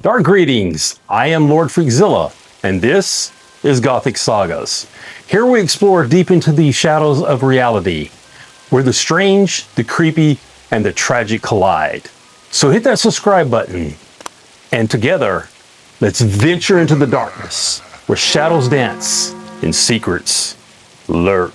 Dark greetings, I am Lord Freakzilla, and this is Gothic Sagas. Here we explore deep into the shadows of reality, where the strange, the creepy, and the tragic collide. So hit that subscribe button, and together, let's venture into the darkness, where shadows dance and secrets lurk.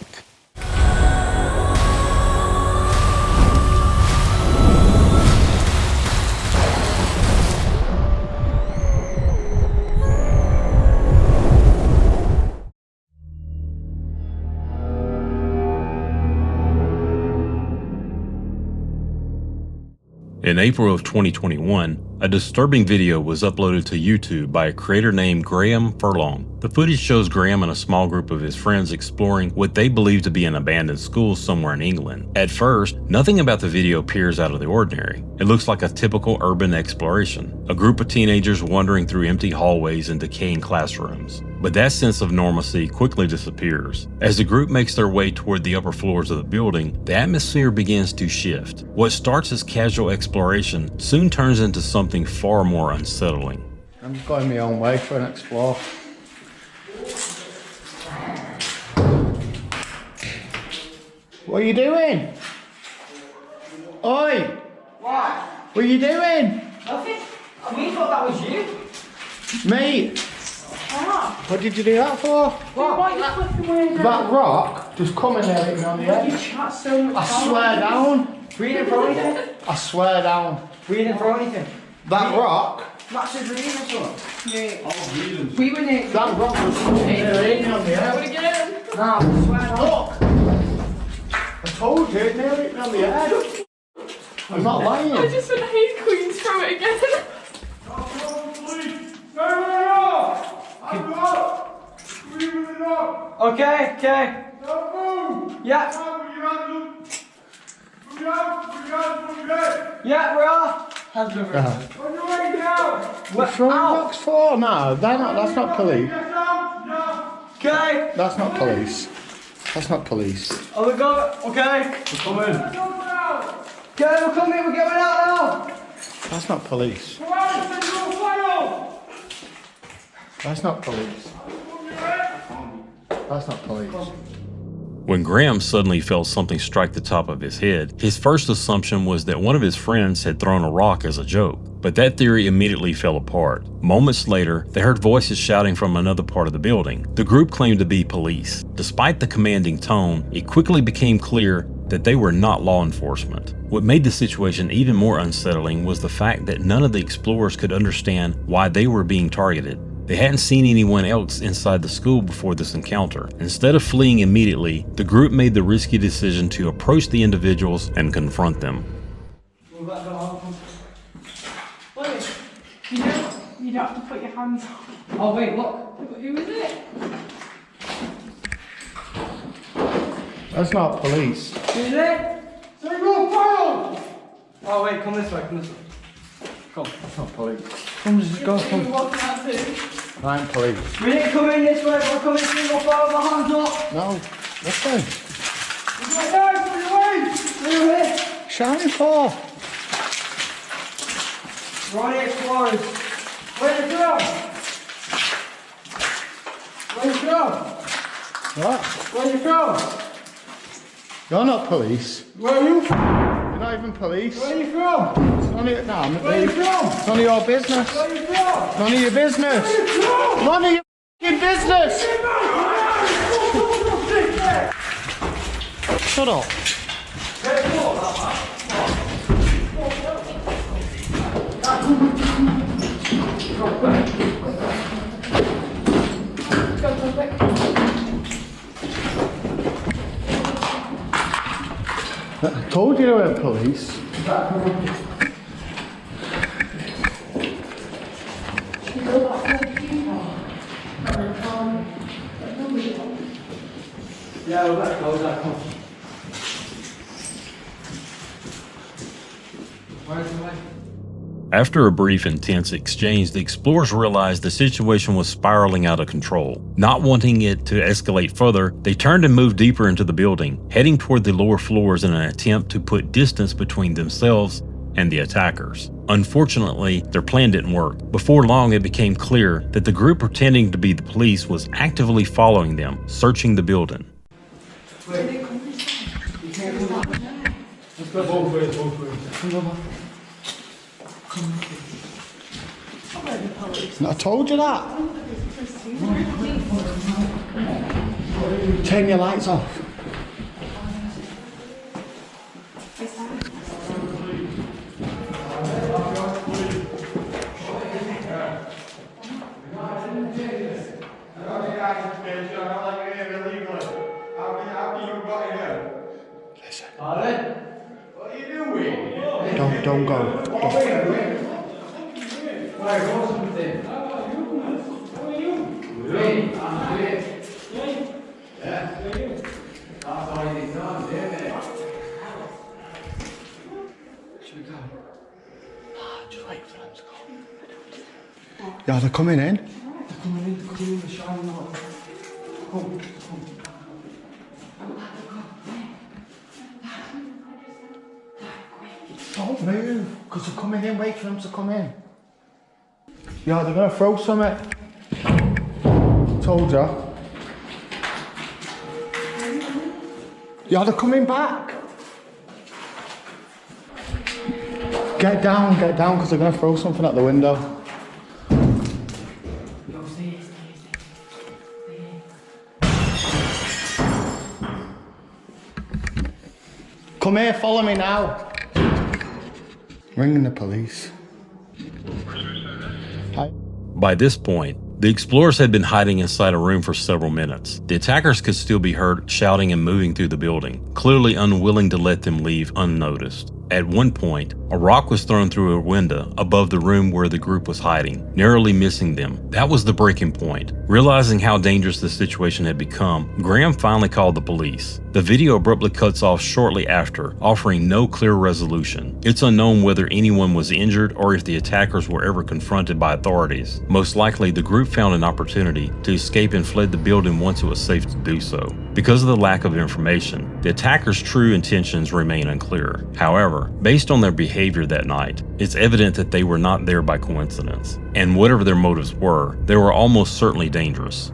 In April of 2021, a disturbing video was uploaded to YouTube by a creator named Graham Furlong. The footage shows Graham and a small group of his friends exploring what they believe to be an abandoned school somewhere in England. At first, nothing about the video appears out of the ordinary. It looks like a typical urban exploration, a group of teenagers wandering through empty hallways and decaying classrooms. But that sense of normalcy quickly disappears. As the group makes their way toward the upper floors of the building, the atmosphere begins to shift. What starts as casual exploration soon turns into something far more unsettling. I'm just going my own way for an explore. What are you doing? Oi! What? What are you doing? Nothing. We thought that was you. Mate! What? What did you do that for? What? Why are you flipping weird? That rock just come in there hitting me on the You head. chat so much. I swear down. We didn't throw anything. I swear down. We didn't throw anything. That rock. That's just reading or something. Yeah. Oh, reading. We were near. That rock was coming in there hitting me on the head. Again. No, I swear down. Look! I told you, it nearly hit me on the head. I'm not lying. I just want to hate Queens from it again. Okay. Yeah. Yeah, we are. Hands over. What's wrong rocks for? No, that's not police. Okay. That's not police. That's not police. Oh, we got it. Okay. We're coming. Okay, we're coming. We're going out now. That's not police. That's not police. That's not police. When Graham suddenly felt something strike the top of his head, his first assumption was that one of his friends had thrown a rock as a joke. But that theory immediately fell apart. Moments later, they heard voices shouting from another part of the building. The group claimed to be police. Despite the commanding tone, it quickly became clear that they were not law enforcement. What made the situation even more unsettling was the fact that none of the explorers could understand why they were being targeted. They hadn't seen anyone else inside the school before this encounter. Instead of fleeing immediately, the group made the risky decision to approach the individuals and confront them. Wait, you don't have to put your hands on. Oh wait, look. Who is it? That's not police. Is it? Oh wait, come this way. Come. That's not police. Come, just go. Who Come. was that to? I ain't police. We didn't come in this way. We're coming single file with our hands up. No. That's fine. Through here. Shouting for? We're on the explorers. Where's the girl? What? Where's the girl? You're not police. Where are you from? You're not even police. Where are you from? It's none of your, no, I'm not Where are you police. from? It's none of your business. Where are you from? None of your business. Where are you from? None of your f***ing business. Shut up. I told you they weren't police. Yeah, we'll let go. Where's the way? After a brief, intense exchange, the explorers realized the situation was spiraling out of control. Not wanting it to escalate further, they turned and moved deeper into the building, heading toward the lower floors in an attempt to put distance between themselves and the attackers. Unfortunately, their plan didn't work. Before long, it became clear that the group pretending to be the police was actively following them, searching the building. Let's go both ways, both ways. I told you that. Turn your lights off. Listen. What are you doing? Don't go. Yeah, they're coming in. Don't move, because they're coming in. Wait for them to come in. Yeah, they're gonna throw something. Told ya. Yeah, they're coming back. Get down, because they're gonna throw something at the window. Come here, follow me now. Ringing the police. Hi. By this point, the explorers had been hiding inside a room for several minutes. The attackers could still be heard shouting and moving through the building, clearly unwilling to let them leave unnoticed. At one point, a rock was thrown through a window above the room where the group was hiding, narrowly missing them. That was the breaking point. Realizing how dangerous the situation had become, Graham finally called the police. The video abruptly cuts off shortly after, offering no clear resolution. It's unknown whether anyone was injured or if the attackers were ever confronted by authorities. Most likely, the group found an opportunity to escape and fled the building once it was safe to do so. Because of the lack of information, the attackers' true intentions remain unclear. However, based on their behavior that night, it's evident that they were not there by coincidence. And whatever their motives were, they were almost certainly dangerous.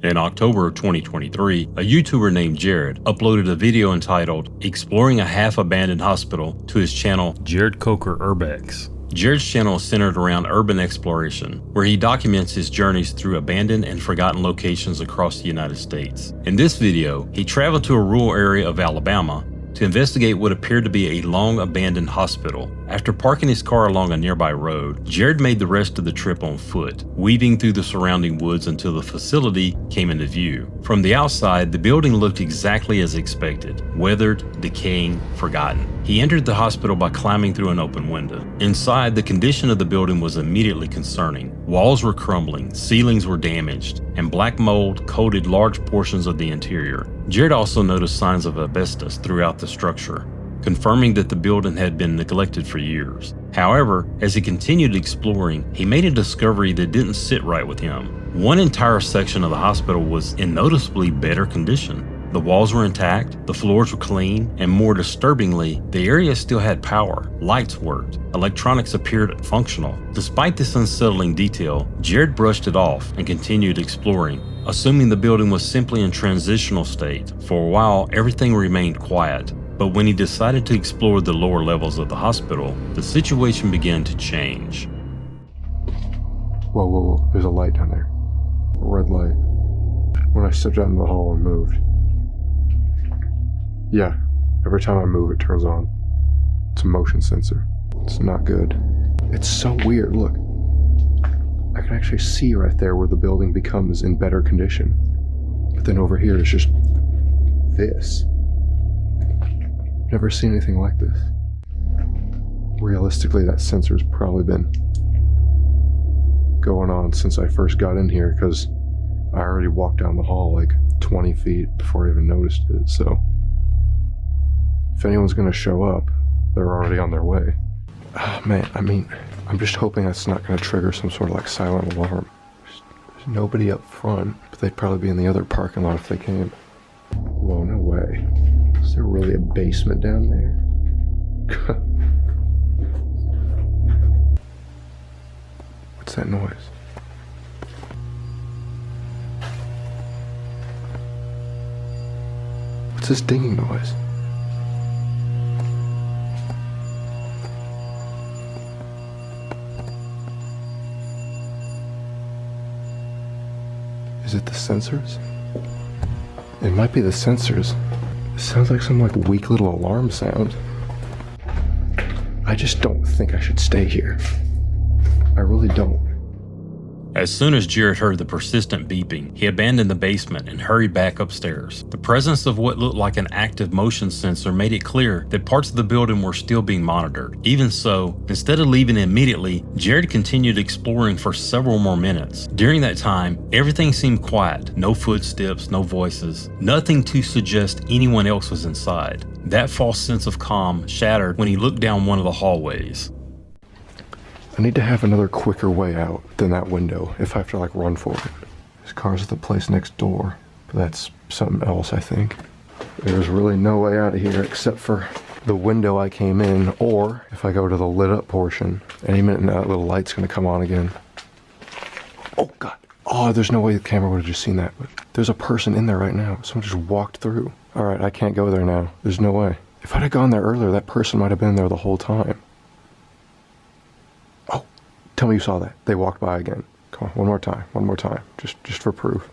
In October of 2023, a YouTuber named Jared uploaded a video entitled Exploring a Half-Abandoned Hospital to his channel Jared Coker Urbex. Jared's channel is centered around urban exploration, where he documents his journeys through abandoned and forgotten locations across the United States. In this video, he traveled to a rural area of Alabama to investigate what appeared to be a long-abandoned hospital. After parking his car along a nearby road, Jared made the rest of the trip on foot, weaving through the surrounding woods until the facility came into view. From the outside, the building looked exactly as expected, weathered, decaying, forgotten. He entered the hospital by climbing through an open window. Inside, the condition of the building was immediately concerning. Walls were crumbling, ceilings were damaged, and black mold coated large portions of the interior. Jared also noticed signs of asbestos throughout the structure, confirming that the building had been neglected for years. However, as he continued exploring, he made a discovery that didn't sit right with him. One entire section of the hospital was in noticeably better condition. The walls were intact, the floors were clean, and more disturbingly, the area still had power. Lights worked. Electronics appeared functional. Despite this unsettling detail, Jared brushed it off and continued exploring, assuming the building was simply in transitional state. For a while, everything remained quiet. But when he decided to explore the lower levels of the hospital, the situation began to change. Whoa, whoa, whoa, there's a light down there. A red light. When I stepped out in the hall and moved. Yeah, every time I move it turns on. It's a motion sensor. It's not good. It's so weird, look. I can actually see right there where the building becomes in better condition. But then over here it's just this. Never seen anything like this. Realistically, that sensor's probably been going on since I first got in here, because I already walked down the hall like 20 feet before I even noticed it, so if anyone's gonna show up, they're already on their way. Oh, man, I mean, I'm just hoping that's not gonna trigger some sort of like silent alarm. There's nobody up front, but they'd probably be in the other parking lot if they came. Whoa, no way. Is there really a basement down there? What's that noise? What's this dinging noise? Is it the sensors? It might be the sensors. It sounds like some like weak little alarm sound. I just don't think I should stay here. I really don't. As soon as Jared heard the persistent beeping, he abandoned the basement and hurried back upstairs. The presence of what looked like an active motion sensor made it clear that parts of the building were still being monitored. Even so, instead of leaving immediately, Jared continued exploring for several more minutes. During that time, everything seemed quiet. No footsteps, no voices, nothing to suggest anyone else was inside. That false sense of calm shattered when he looked down one of the hallways. I need to have another quicker way out than that window if I have to like run for it. There's cars at the place next door, but that's something else, I think. There's really no way out of here except for the window I came in, or if I go to the lit up portion, any minute now that little light's gonna come on again. Oh God. Oh, there's no way the camera would have just seen that, but there's a person in there right now. Someone just walked through. All right, I can't go there now. There's no way. If I'd have gone there earlier, that person might have been there the whole time. Tell me you saw that. They walked by again. Come on, one more time, just for proof.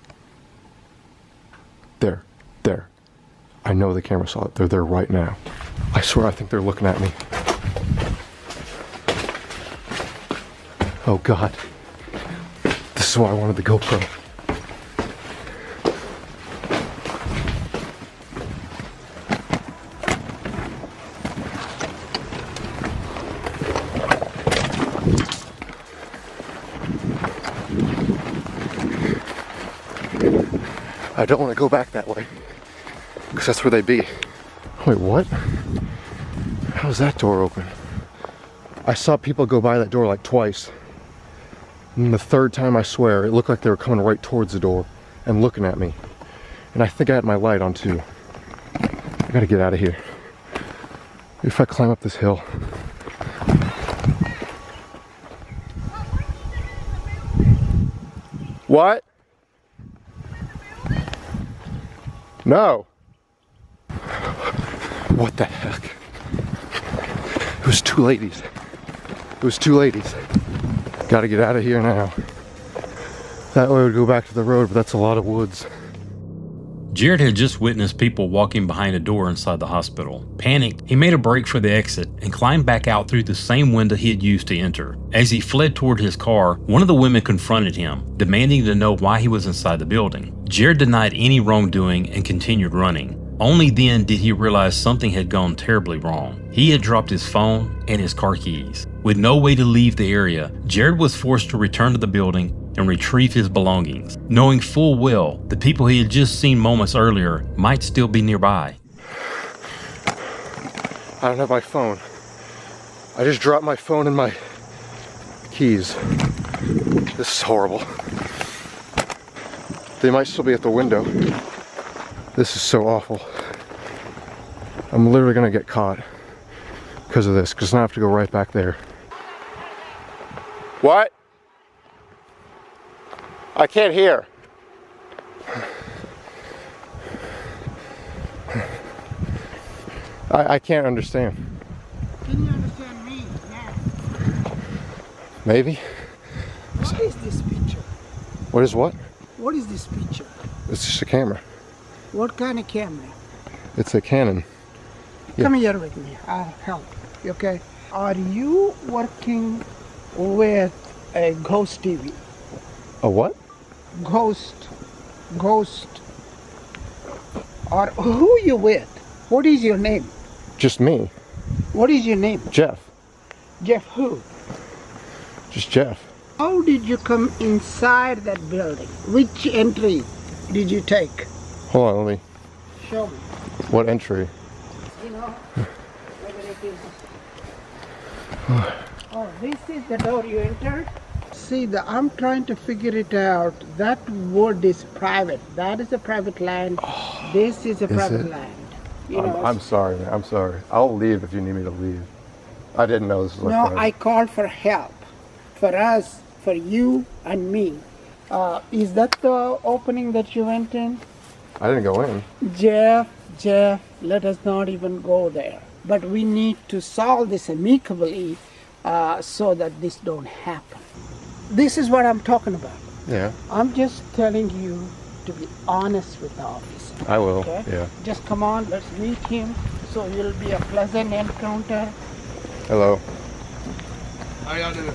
There. I know the camera saw it. They're there right now. I swear I think they're looking at me. Oh God. This is why I wanted the GoPro. I don't want to go back that way, because that's where they'd be. Wait, what? How's that door open? I saw people go by that door like twice. And the third time, I swear, it looked like they were coming right towards the door and looking at me. And I think I had my light on too. I gotta get out of here. If I climb up this hill. What? No. What the heck? It was two ladies. Gotta get out of here now. That way would go back to the road, but that's a lot of woods. Jared had just witnessed people walking behind a door inside the hospital. Panicked, he made a break for the exit and climbed back out through the same window he had used to enter. As he fled toward his car, one of the women confronted him, demanding to know why he was inside the building. Jared denied any wrongdoing and continued running. Only then did he realize something had gone terribly wrong. He had dropped his phone and his car keys. With no way to leave the area, Jared was forced to return to the building and retrieve his belongings, knowing full well the people he had just seen moments earlier might still be nearby. I don't have my phone. I just dropped my phone and my keys. This is horrible. They might still be at the window. This is so awful. I'm literally gonna get caught because of this, because now I have to go right back there. What? I can't hear. I can't understand. Can you understand me now? Maybe? What is this picture? What is what? What is this picture? It's just a camera. What kind of camera? It's a Canon. Yeah. Come here with me. I'll help. Okay. Are you working with a ghost TV? A what? Ghost. Or who you with? What is your name? Just me. What is your name? Jeff. Jeff who? Just Jeff. How did you come inside that building? Which entry did you take? Hold on, let me. Show me. What entry? You know, whether it is. Oh, this is the door you entered. See, I'm trying to figure it out. That wood is private. That is a private land. This is a private land. You know, I'm sorry, man. I'm sorry. I'll leave if you need me to leave. I didn't know this was like no, private. I called for help. For us, for you and me. Is that the opening that you went in? I didn't go in. Jeff, let us not even go there. But we need to solve this amicably so that this don't happen. This is what I'm talking about. Yeah, I'm just telling you to be honest with the officer. I will. Okay? Yeah. Just come on, let's meet him. So it'll be a pleasant encounter. Hello. How y'all doing?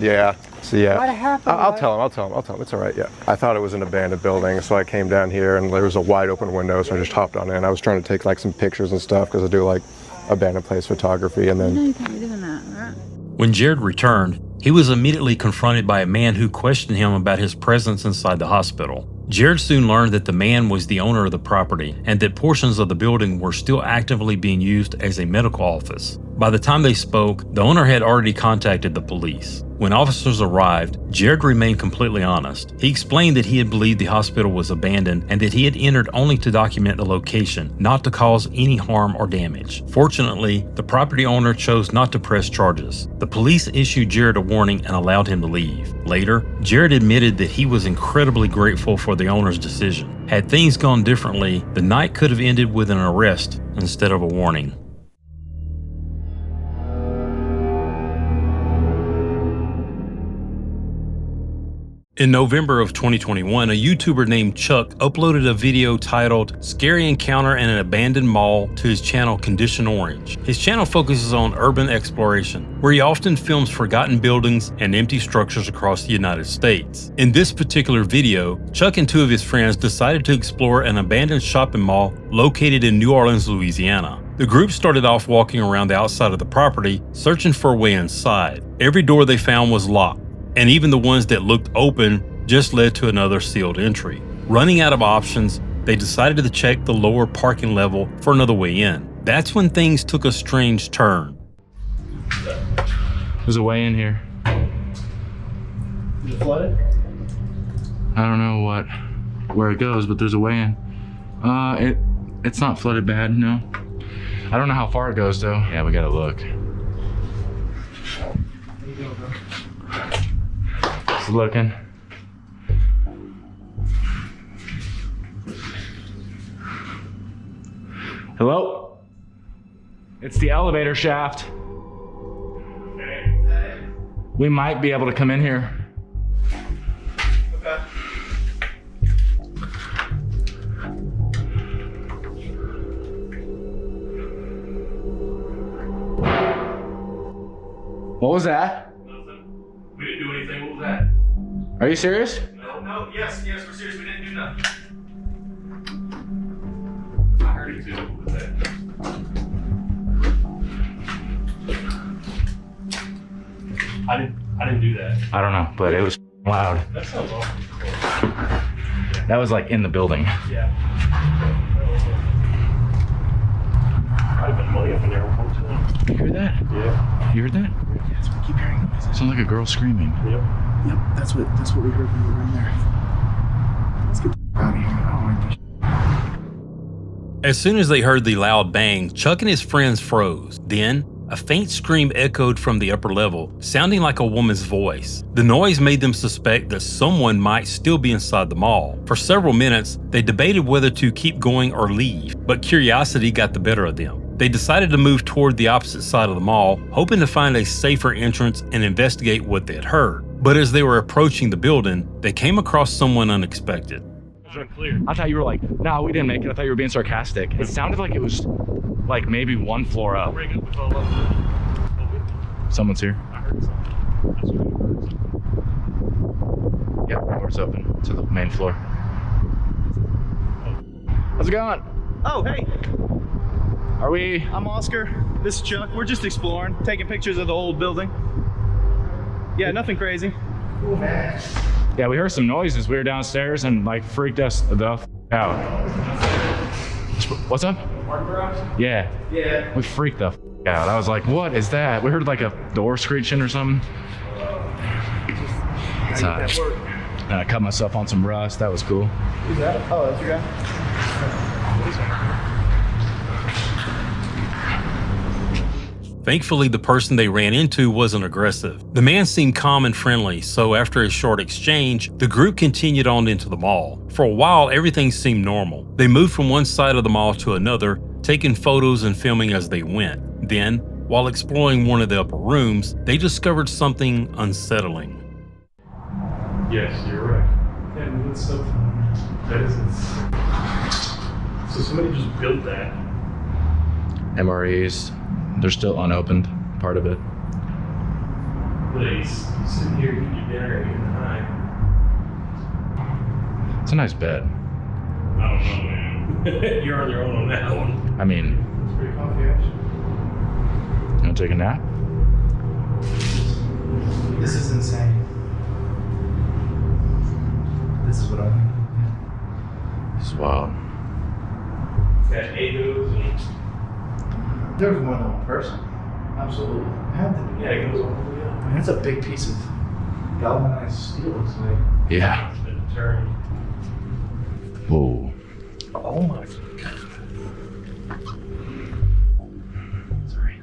Yeah. So yeah. What happened? I'll tell him. It's all right. Yeah. I thought it was an abandoned building, so I came down here and there was a wide open window, so I just hopped on in. I was trying to take like some pictures and stuff because I do like abandoned place photography, and then. You can't be doing that, right? When Jared returned, he was immediately confronted by a man who questioned him about his presence inside the hospital. Jared soon learned that the man was the owner of the property and that portions of the building were still actively being used as a medical office. By the time they spoke, the owner had already contacted the police. When officers arrived, Jared remained completely honest. He explained that he had believed the hospital was abandoned and that he had entered only to document the location, not to cause any harm or damage. Fortunately, the property owner chose not to press charges. The police issued Jared a warning and allowed him to leave. Later, Jared admitted that he was incredibly grateful for the owner's decision. Had things gone differently, the night could have ended with an arrest instead of a warning. In November of 2021, a YouTuber named Chuck uploaded a video titled Scary Encounter in an Abandoned Mall to his channel Condition Orange. His channel focuses on urban exploration, where he often films forgotten buildings and empty structures across the United States. In this particular video, Chuck and two of his friends decided to explore an abandoned shopping mall located in New Orleans, Louisiana. The group started off walking around the outside of the property, searching for a way inside. Every door they found was locked, and even the ones that looked open just led to another sealed entry. Running out of options, they decided to check the lower parking level for another way in. That's when things took a strange turn. There's a way in here. Is it flooded? I don't know where it goes, but there's a way in. It's not flooded bad, no. I don't know how far it goes though. Yeah, we gotta look. Just looking. Hello? It's the elevator shaft. Okay. We might be able to come in here. Okay. What was that? Nothing. We didn't do anything. What was that? Are you serious? No, yes, we're serious. We didn't do nothing. I heard it too. What was that? I didn't do that. I don't know, but it was loud. That sounds awful. That was like in the building. Yeah. Might have been money up in there one time. You heard that? Yeah. You heard that? That's what I keep hearing. Sounds like a girl screaming. Yep. Yep, that's what we heard when we were in there. Let's get out of here. I don't like this. As soon as they heard the loud bang, Chuck and his friends froze. Then, a faint scream echoed from the upper level, sounding like a woman's voice. The noise made them suspect that someone might still be inside the mall. For several minutes, they debated whether to keep going or leave, but curiosity got the better of them. They decided to move toward the opposite side of the mall, hoping to find a safer entrance and investigate what they had heard. But as they were approaching the building, they came across someone unexpected. I thought you were like, no, we didn't make it. I thought you were being sarcastic. It sounded like it was like maybe one floor up. Someone's here. I heard something. Yep, the door's open to the main floor. How's it going? Oh, hey, Are we? I'm Oscar. This is Chuck. We're just exploring, taking pictures of the old building. Yeah, nothing crazy. Yeah, we heard some noises. We were downstairs and like freaked us the f out. What's up? Yeah. Yeah. We freaked the f out. I was like, what is that? We heard like a door screeching or something. So, and I cut myself on some rust. That was cool. Who's that? Oh, that's your guy? Thankfully, the person they ran into wasn't aggressive. The man seemed calm and friendly, so after a short exchange, the group continued on into the mall. For a while, everything seemed normal. They moved from one side of the mall to another, taking photos and filming as they went. Then, while exploring one of the upper rooms, they discovered something unsettling. Yes, you're right. And it's so that is so somebody just built that. MREs, they're still unopened, part of it. Please, you sit here, eat your dinner, and get high. It's a nice bed. I don't know, man. You're on your own on that one. I mean, It's pretty comfy, actually. you wanna take a nap? This is insane. This is what I mean. This is wild. Got egos and There was more than one person. Absolutely. It had to be. yeah, it goes all the way up. I mean, it's a big piece of galvanized steel. It's like, Yeah. It's been turned. Whoa. Oh my god. Sorry.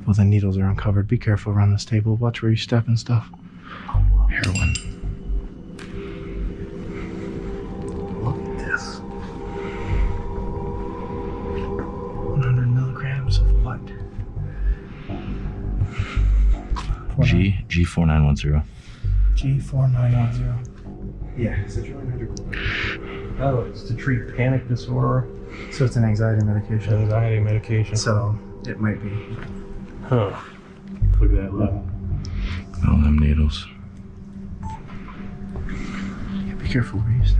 well, the needles are uncovered. Be careful around this table. Watch where you step and stuff. Heroin. Look at this. 100 milligrams of what? G4910. G4910. Yeah, it's a Oh, it's to treat panic disorder. So it's an anxiety medication. Anxiety medication. So it might be. Huh. Look at that level. All them needles. Yeah, be careful where you step.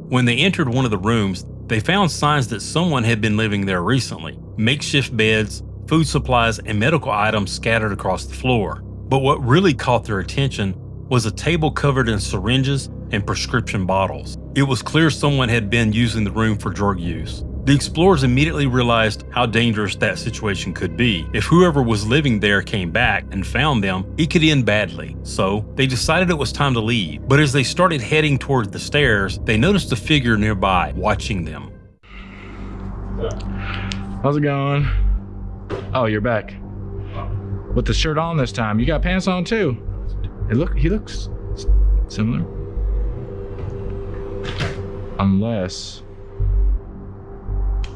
When they entered one of the rooms, they found signs that someone had been living there recently. Makeshift beds, food supplies, and medical items scattered across the floor. But what really caught their attention was a table covered in syringes and prescription bottles. It was clear someone had been using the room for drug use. The explorers immediately realized how dangerous that situation could be. If whoever was living there came back and found them, it could end badly. So they decided it was time to leave. But as they started heading toward the stairs, they noticed a figure nearby watching them. How's it going? Oh, you're back. With the shirt on this time. You got pants on too. He looks similar. Unless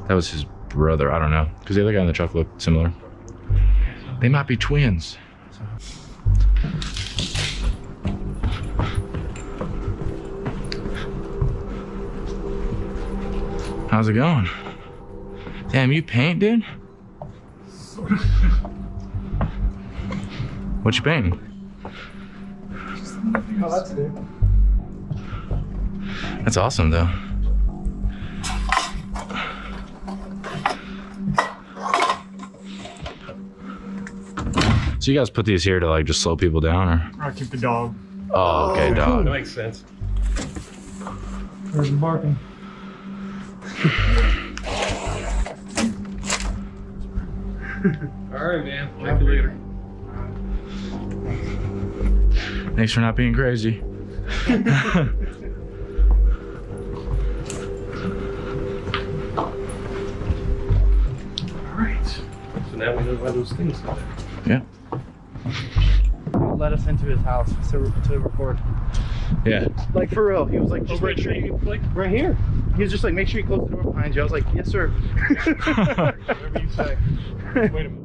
that was his brother. I don't know. Because the other guy in the truck looked similar. They might be twins. How's it going? Damn, you paint, dude? What you painting? Oh, that's it. That's awesome, though. So you guys put these here to like just slow people down, or? I keep the dog. Oh, okay, dog. That makes sense. Where's the barking? All right, man. Talk to you later. Thanks for not being crazy. All right. So now we know why those things are. Yeah. Let us into his house to record. Yeah. Like for real, he was like, Just make sure you click. right here. He was just like, make sure you close the door behind you. I was like, yes, sir. Whatever you say. Wait a minute.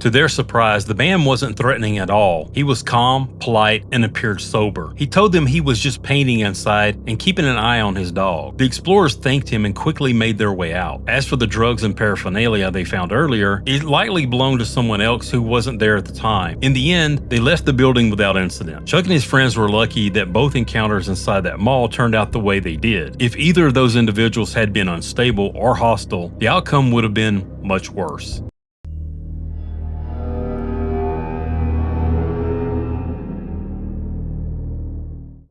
To their surprise, the man wasn't threatening at all. He was calm, polite, and appeared sober. He told them he was just painting inside and keeping an eye on his dog. The explorers thanked him and quickly made their way out. As for the drugs and paraphernalia they found earlier, it likely belonged to someone else who wasn't there at the time. In the end, they left the building without incident. Chuck and his friends were lucky that both encounters inside that mall turned out the way they did. If either of those individuals had been unstable or hostile, the outcome would have been much worse.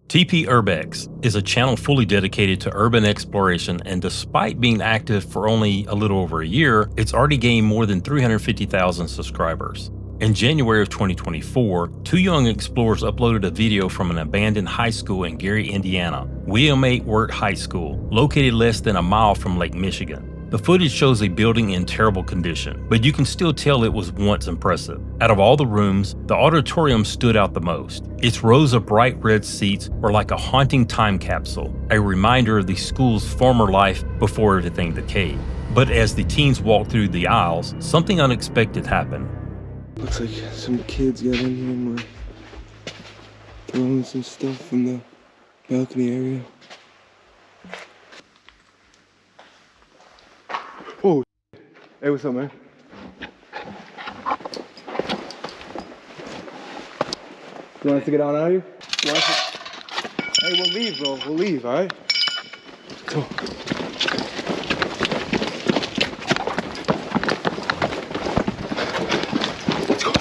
TP Urbex is a channel fully dedicated to urban exploration, and despite being active for only a little over a year, it's already gained more than 350,000 subscribers. In January of 2024, two young explorers uploaded a video from an abandoned high school in Gary, Indiana, William A. Wirt High School, located less than a mile from Lake Michigan. The footage shows a building in terrible condition, but you can still tell it was once impressive. Out of all the rooms, the auditorium stood out the most. Its rows of bright red seats were like a haunting time capsule, a reminder of the school's former life before everything decayed. But as the teens walked through the aisles, something unexpected happened. Looks like some kids got in here and were throwing some stuff from the balcony area. Oh, hey, what's up, man? You want us to get out of here? You want us to... Hey, we'll leave, bro. We'll leave, all right? Come on. Let's go.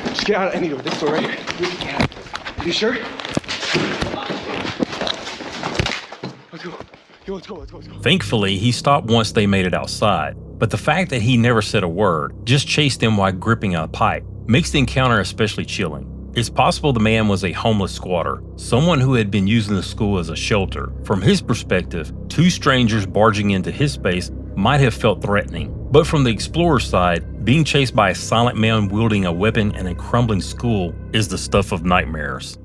Just get out of any door. This door right here. You sure? Let's go. Yo, let's go. Thankfully, he stopped once they made it outside, but the fact that he never said a word, just chased them while gripping a pipe, makes the encounter especially chilling. It's possible the man was a homeless squatter, someone who had been using the school as a shelter. From his perspective, two strangers barging into his space might have felt threatening. But from the explorer's side, being chased by a silent man wielding a weapon in a crumbling school is the stuff of nightmares.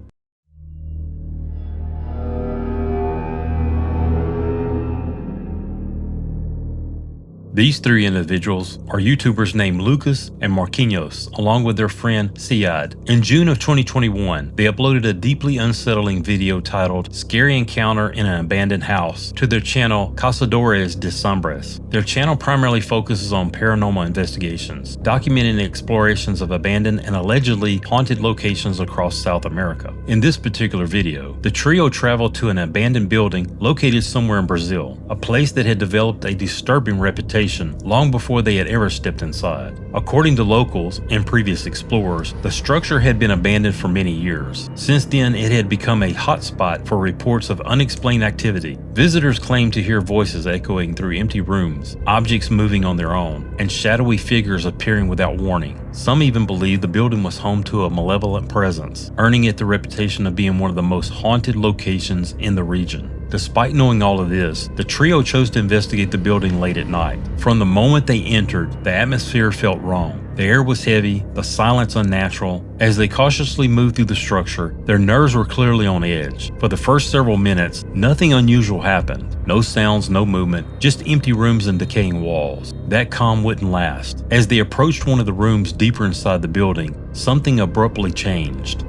These three individuals are YouTubers named Lucas and Marquinhos, along with their friend Siad. In June of 2021, they uploaded a deeply unsettling video titled Scary Encounter in an Abandoned House to their channel Cazadores de Sombras. Their channel primarily focuses on paranormal investigations, documenting explorations of abandoned and allegedly haunted locations across South America. In this particular video, the trio traveled to an abandoned building located somewhere in Brazil, a place that had developed a disturbing reputation long before they had ever stepped inside. According to locals and previous explorers, the structure had been abandoned for many years. Since then, it had become a hotspot for reports of unexplained activity. Visitors claimed to hear voices echoing through empty rooms, objects moving on their own, and shadowy figures appearing without warning. Some even believed the building was home to a malevolent presence, earning it the reputation of being one of the most haunted locations in the region. Despite knowing all of this, the trio chose to investigate the building late at night. From the moment they entered, the atmosphere felt wrong. The air was heavy, the silence unnatural. As they cautiously moved through the structure, their nerves were clearly on edge. For the first several minutes, nothing unusual happened. No sounds, no movement, just empty rooms and decaying walls. That calm wouldn't last. As they approached one of the rooms deeper inside the building, something abruptly changed.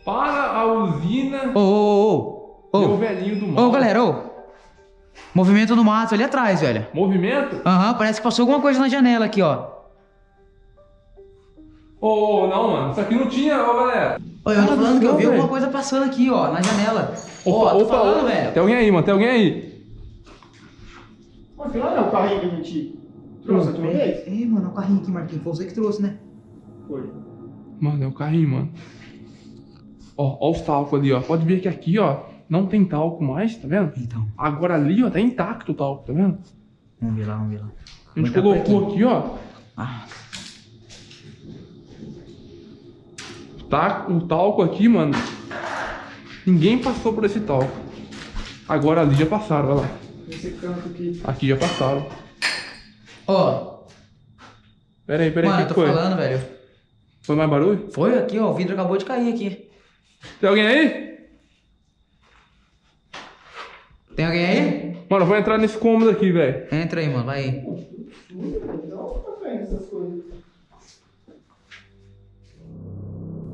Para a usina. Ô, velhinho do mal. Ô, galera, ô. Movimento no mato ali atrás, velho. Movimento? Aham, parece que passou alguma coisa na janela aqui, ó. Não, mano. Isso aqui não tinha, galera. Ô, eu tô falando que eu vi alguma coisa passando aqui, ó, na janela. Tô falando, velho. Tem alguém aí, mano. Tem alguém aí. Aquilo lá não é o carrinho que a gente trouxe a última vez? Ei, mano, o carrinho aqui, Marquinhos. Foi você que trouxe, né? Foi. Mano, é o carrinho, mano. Ó os talcos ali, ó. Pode ver que aqui, ó, não tem talco mais, tá vendo? Então. Agora ali, ó, tá intacto o talco, tá vendo? Vamos ver lá. A gente colocou aqui, ó. Tá, o talco aqui, mano. Ninguém passou por esse talco. Agora ali já passaram, olha lá. Esse canto aqui. Aqui já passaram. Ó. Pera aí, Mano, que eu tô foi? falando, velho. Foi mais barulho? Foi aqui, ó. O vidro acabou de cair aqui. Tem alguém aí? Tem alguém aí? Mano, eu vou entrar nesse cômodo aqui, velho. Entra aí, mano. Vai aí.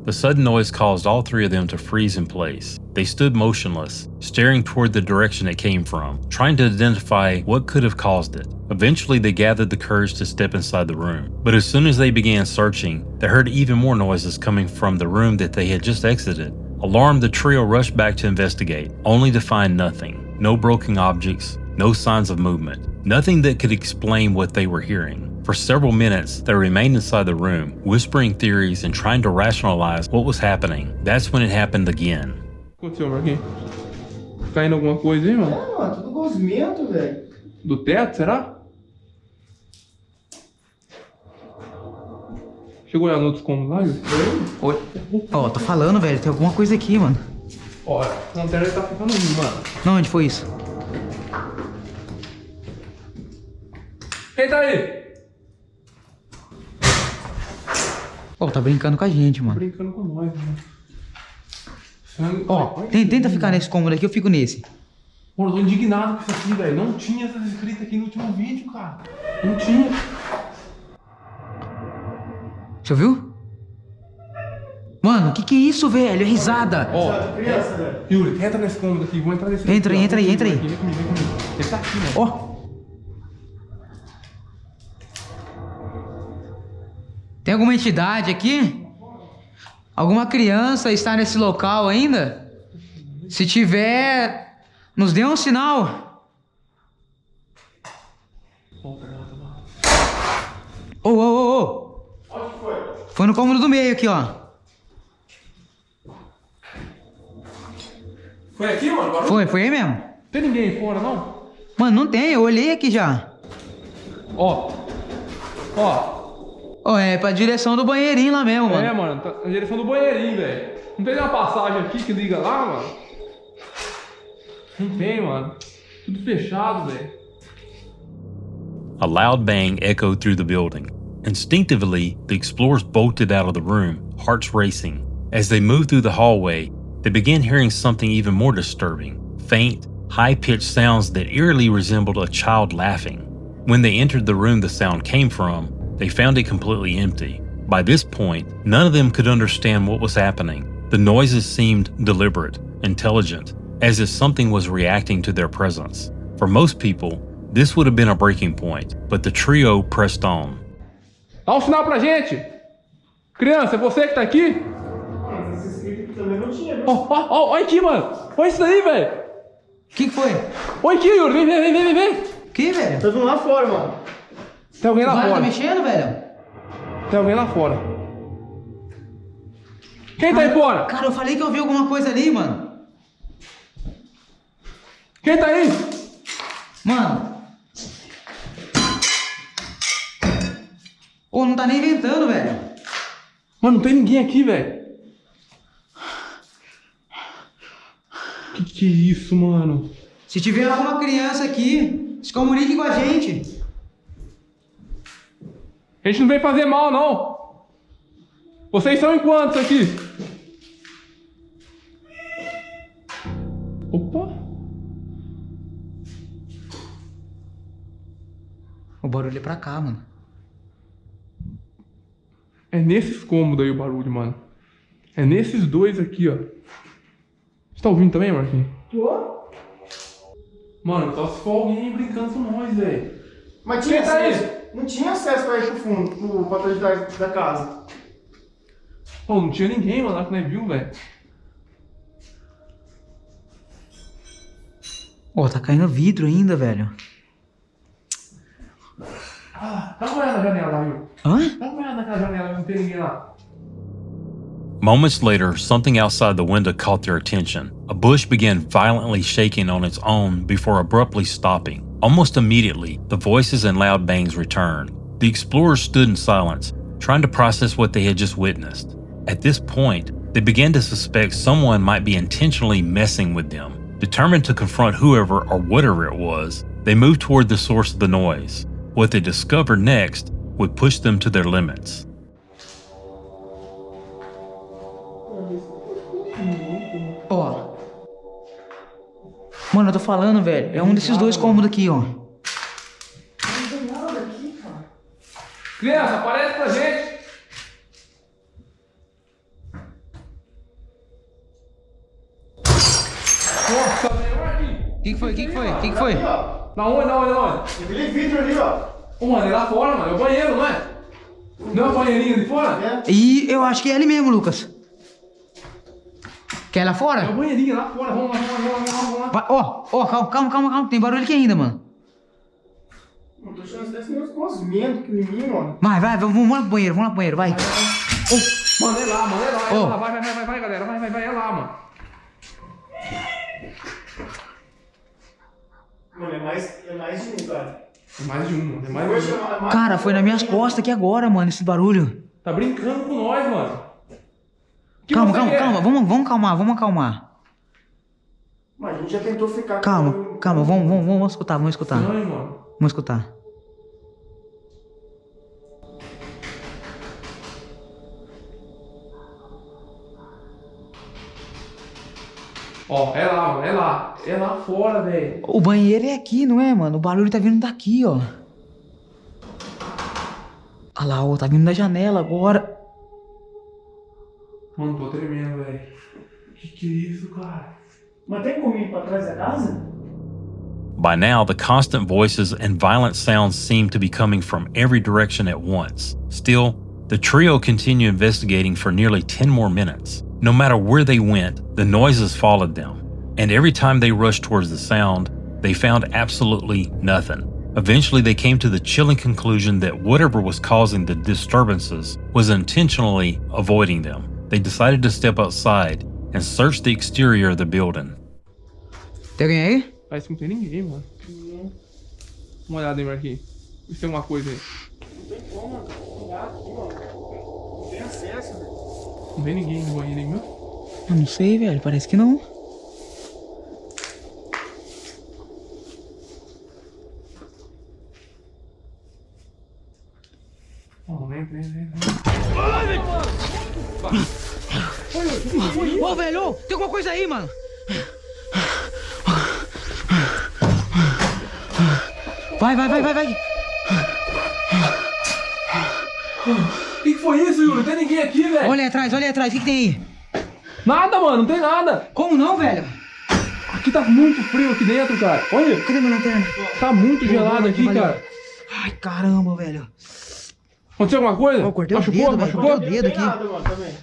The sudden noise caused all three of them to freeze in place. They stood motionless, staring toward the direction it came from, trying to identify what could have caused it. Eventually, they gathered the courage to step inside the room. But as soon as they began searching, they heard even more noises coming from the room that they had just exited. Alarmed, the trio rushed back to investigate, only to find nothing. No broken objects, no signs of movement, nothing that could explain what they were hearing. For several minutes, they remained inside the room, whispering theories and trying to rationalize what was happening. That's when it happened again. O que aconteceu, Marquinhos? Caindo alguma coisa aí, mano? Mano, tudo gosmento, velho. Do teto, será? Chegou a olhar no outro cômodo lá, Yuri? Oi. Ó, tô falando, velho. Tem alguma coisa aqui, mano. Ó, a lanterna tá ficando ruim, mano. Não, onde foi isso? Quem tá aí? Ó, tá brincando com a gente, mano. Tá brincando com nós, mano. Ó, tenta ficar nesse cômodo aqui, eu fico nesse. Mano, eu tô indignado com isso aqui, velho. Não tinha essas escritas aqui no último vídeo, cara. Não tinha. Você ouviu? Mano, que é isso, velho? É risada. Ó, Yuri, entra nesse cômodo aqui. Vou entrar nesse Entra aí, entra aí. Vem comigo. Ele tá aqui, mano. Ó. Tem alguma entidade aqui? Alguma criança está nesse local ainda? Se tiver, nos dê um sinal. Ô. Onde foi? Foi no cômodo do meio aqui, ó. Foi aqui, mano? Barulho? Foi aí mesmo? Tem ninguém aí fora, não? Mano, não tem, eu olhei aqui já. Ó. Ó, é pra direção do banheirinho lá mesmo, mano. É, mano, tá na direção do banheirinho, velho. Não tem uma passagem aqui que liga lá, mano? Não tem, mano. Tudo fechado, velho. A loud bang echoed through the building. Instinctively, the explorers bolted out of the room, hearts racing. As they moved through the hallway, they began hearing something even more disturbing. Faint, high-pitched sounds that eerily resembled a child laughing. When they entered the room the sound came from, they found it completely empty. By this point, none of them could understand what was happening. The noises seemed deliberate, intelligent, as if something was reacting to their presence. For most people, this would have been a breaking point, but the trio pressed on. Dá um sinal pra gente! Criança, é você que tá aqui? Olha aqui, mano! Olha isso daí, velho! Que foi? Olha aqui, Yuri! Vem! Que, velho? Tá vindo lá fora, mano. Tem alguém lá fora. Tá mexendo, velho? Tem alguém lá fora. Quem tá aí fora? Cara, eu falei que eu vi alguma coisa ali, mano. Quem tá aí? Mano. Ô, não tá nem ventando, velho. Mano, não tem ninguém aqui, velho. Que é isso, mano? Se tiver alguma criança aqui, se comunique com a gente. A gente não veio fazer mal, não. Vocês são em quantos aqui? Opa. O barulho é pra cá, mano. É nesses cômodos aí o barulho, mano. É nesses dois aqui, ó. Você tá ouvindo também, Marquinhos? Tô. Mano, só se for alguém brincando com nós, velho. Mas tinha acesso. Não tinha acesso pra ir pro fundo, pra trás da casa. Pô, não tinha ninguém, mano, lá que nós viu, velho. Ó, tá caindo vidro ainda, velho. Ah, dá uma olhada na janela lá, viu? Hã? Dá uma olhada naquela janela, não tem ninguém lá. Moments later, something outside the window caught their attention. A bush began violently shaking on its own before abruptly stopping. Almost immediately, the voices and loud bangs returned. The explorers stood in silence, trying to process what they had just witnessed. At this point, they began to suspect someone might be intentionally messing with them. Determined to confront whoever or whatever it was, they moved toward the source of the noise. What they discovered next would push them to their limits. Ó. Mano, eu tô falando, velho. É um desses dois cômodos aqui, ó. Criança, aparece pra gente. Nossa, velho, olha aqui. Que foi? Na onde? Aquele vidro ali, ó. Ô, mano, é lá fora, mano. É o banheiro, não é? Não é o banheirinho de fora? É. E eu acho que é ele mesmo, Lucas. Quer ir lá fora? É o banheirinho lá fora. Vamos lá. Ó, calma. Tem barulho aqui ainda, mano. Não tô achando que desse meus cosmentos pequenininho, mano. Vai, vamos lá pro banheiro, vai. Mano, é lá. Vai, galera. Vai, é lá, mano. Mano, é mais de um, cara. É mais de um, mano. Cara, foi nas minhas costas aqui agora, mano, esse barulho. Tá brincando com nós, mano. Calma, vamos acalmar. Mas a gente já tentou ficar... Calma, vamos escutar. Não, mano. Vamos escutar. Ó, é lá, mano, é lá fora, velho. O banheiro é aqui, não é, mano? O barulho tá vindo daqui, ó. Olha lá, ó, tá vindo da janela agora. Mano, tô tremendo, velho. Que é isso, cara? Mas tem como ir pra trás da casa? By now, the constant voices and violent sounds seemed to be coming from every direction at once. Still, the trio continued investigating for nearly 10 more minutes. No matter where they went, the noises followed them, and every time they rushed towards the sound, they found absolutely nothing. Eventually, they came to the chilling conclusion that whatever was causing the disturbances was intentionally avoiding them. They decided to step outside and search the exterior of the building. Tem alguém aí? Parece que não tem ninguém, mano. Uma olhada aí, Marquinhos. Vê se tem alguma coisa aí. Não tem como, mano. Não tem acesso, velho. Não tem ninguém no banheiro aí, meu? Eu não sei, velho. Parece que não. Vem. Ô, velho, tem alguma coisa aí, mano. Vai. O que foi isso, Yuri? Não tem ninguém aqui, velho. Olha aí atrás. O que tem aí? Nada, mano, não tem nada. Como não, velho? Aqui tá muito frio aqui dentro, cara. Olha. Cadê minha lanterna? Tá muito gelado aqui, valeu. cara. Ai, caramba, velho. Aconteceu alguma coisa? Eu cortei o dedo aqui.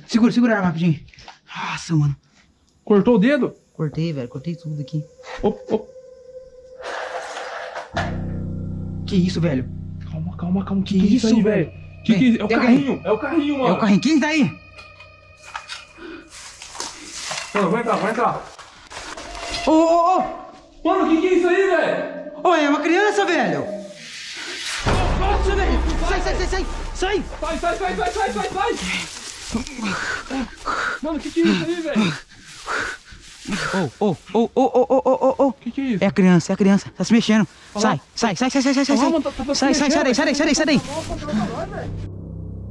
Segura a arma rapidinho. Nossa, mano. Cortou o dedo? Cortei, velho. Cortei tudo aqui. Op. Que isso, velho? Calma. Que isso aí, velho? Que é o carrinho. É o carrinho, mano. É o carrinho. Quem tá aí? Mano, vai entrar. Ô. Mano, que é isso aí, velho? Ô, é uma criança, velho. Nossa, velho. Sai. Mano, que é isso aí, velho? Que é isso? É a criança. Tá se mexendo. Sai. Sai daí.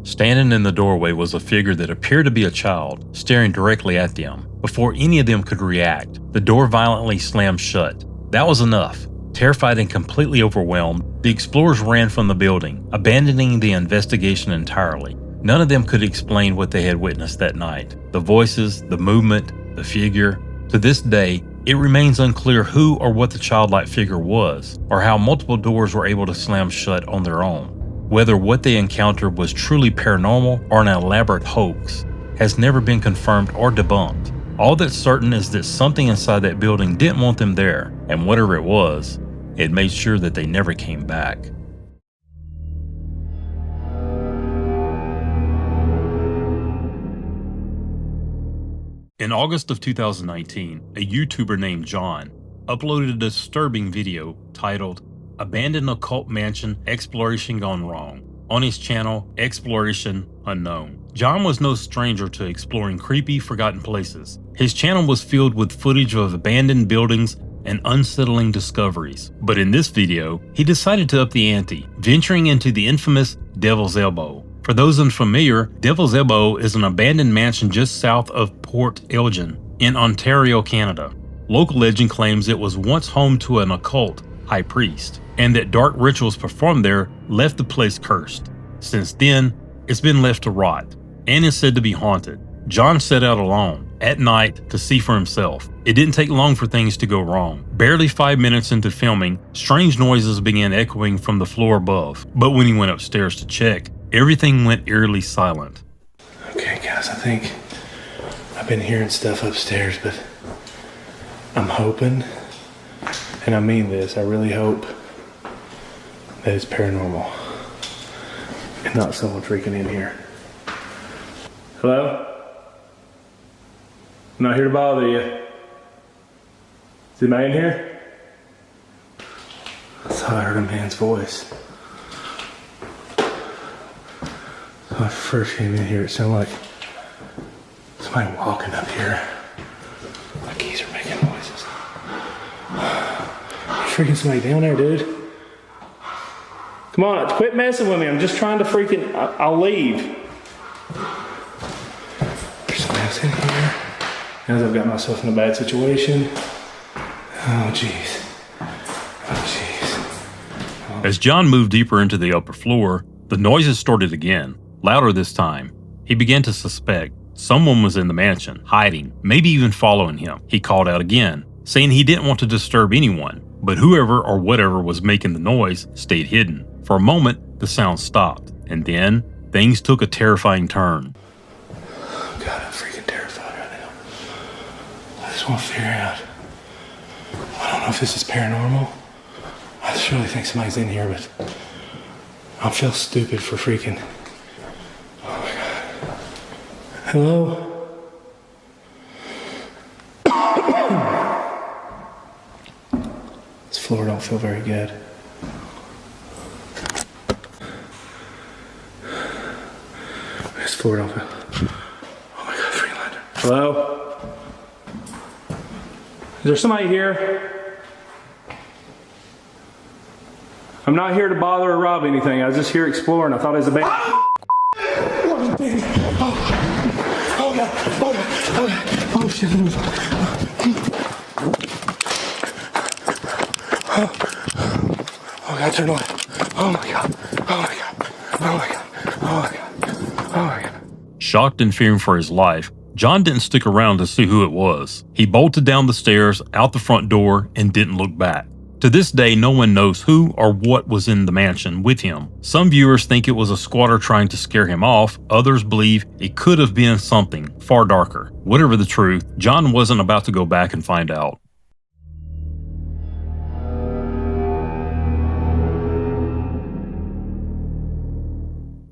Standing in the doorway was a figure that appeared to be a child, staring directly at them. Before any of them could react, the door violently slammed shut. That was enough. Terrified and completely overwhelmed, the explorers ran from the building, abandoning the investigation entirely. None of them could explain what they had witnessed that night. The voices, the movement, the figure. To this day, it remains unclear who or what the childlike figure was, or how multiple doors were able to slam shut on their own. Whether what they encountered was truly paranormal or an elaborate hoax has never been confirmed or debunked. All that's certain is that something inside that building didn't want them there, and whatever it was, it made sure that they never came back. In August of 2019, a YouTuber named John uploaded a disturbing video titled Abandoned Occult Mansion Exploration Gone Wrong on his channel Exploration Unknown. John was no stranger to exploring creepy, forgotten places. His channel was filled with footage of abandoned buildings and unsettling discoveries. But in this video, he decided to up the ante, venturing into the infamous Devil's Elbow. For those unfamiliar, Devil's Elbow is an abandoned mansion just south of Port Elgin in Ontario, Canada. Local legend claims it was once home to an occult high priest, and that dark rituals performed there left the place cursed. Since then, it's been left to rot, and is said to be haunted. John set out alone, at night, to see for himself. It didn't take long for things to go wrong. Barely 5 minutes into filming, strange noises began echoing from the floor above, but when he went upstairs to check, everything went eerily silent. Okay, guys, I think I've been hearing stuff upstairs, but I'm hoping, and I mean this, I really hope that it's paranormal and not someone freaking in here. Hello? I'm not here to bother you. Is the man here? I thought I heard a man's voice. When I first came in here, it sounded like somebody walking up here. My keys are making noises. Freaking somebody down there, dude. Come on, quit messing with me. I'm just trying to freaking, I'll leave. There's somebody else in here. As I've got myself in a bad situation. Oh, jeez. As John moved deeper into the upper floor, the noises started again, louder this time. He began to suspect someone was in the mansion, hiding, maybe even following him. He called out again, saying he didn't want to disturb anyone, but whoever or whatever was making the noise stayed hidden. For a moment, the sound stopped, and then things took a terrifying turn. Oh God, I'm freaking terrified right now. I just want to figure out. I don't know if this is paranormal. I just really think somebody's in here, but I feel stupid for freaking. Oh my God. Hello? This floor don't feel very good. This floor don't feel. Oh my God, Freelander. Hello? Is there somebody here? I'm not here to bother or rob anything. I was just here exploring. I thought it was a band. Oh God. Oh God. Oh shit. Oh God, turn away. Oh my God. Oh my God. Oh my God. Oh my God. Oh my God. Shocked and fearing for his life, John didn't stick around to see who it was. He bolted down the stairs, out the front door, and didn't look back. To this day, no one knows who or what was in the mansion with him. Some viewers think it was a squatter trying to scare him off. Others believe it could have been something far darker. Whatever the truth, John wasn't about to go back and find out.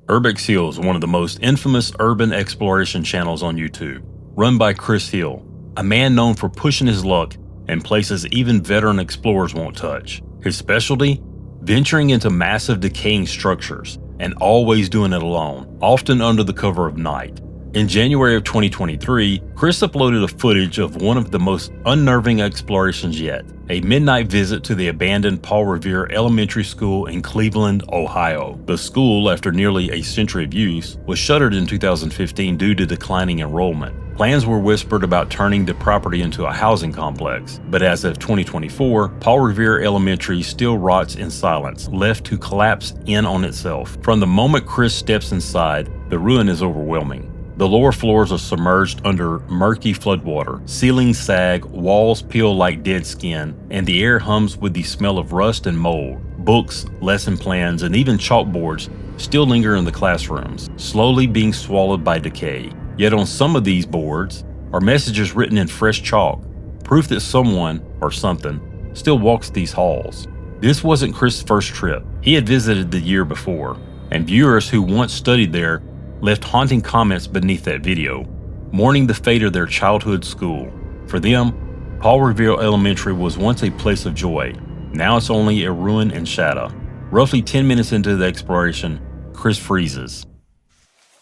Urbex Hill is one of the most infamous urban exploration channels on YouTube, run by Chris Hill, a man known for pushing his luck in places even veteran explorers won't touch. His specialty? Venturing into massive decaying structures, and always doing it alone, often under the cover of night. In January of 2023, Chris uploaded a footage of one of the most unnerving explorations yet, a midnight visit to the abandoned Paul Revere Elementary School in Cleveland, Ohio. The school, after nearly a century of use, was shuttered in 2015 due to declining enrollment. Plans were whispered about turning the property into a housing complex, but as of 2024, Paul Revere Elementary still rots in silence, left to collapse in on itself. From the moment Chris steps inside, the ruin is overwhelming. The lower floors are submerged under murky floodwater, ceilings sag, walls peel like dead skin, and the air hums with the smell of rust and mold. Books, lesson plans, and even chalkboards still linger in the classrooms, slowly being swallowed by decay. Yet on some of these boards are messages written in fresh chalk, proof that someone, or something, still walks these halls. This wasn't Chris' first trip. He had visited the year before, and viewers who once studied there left haunting comments beneath that video, mourning the fate of their childhood school. For them, Paul Revere Elementary was once a place of joy. Now it's only a ruin and shadow. Roughly 10 minutes into the exploration, Chris freezes.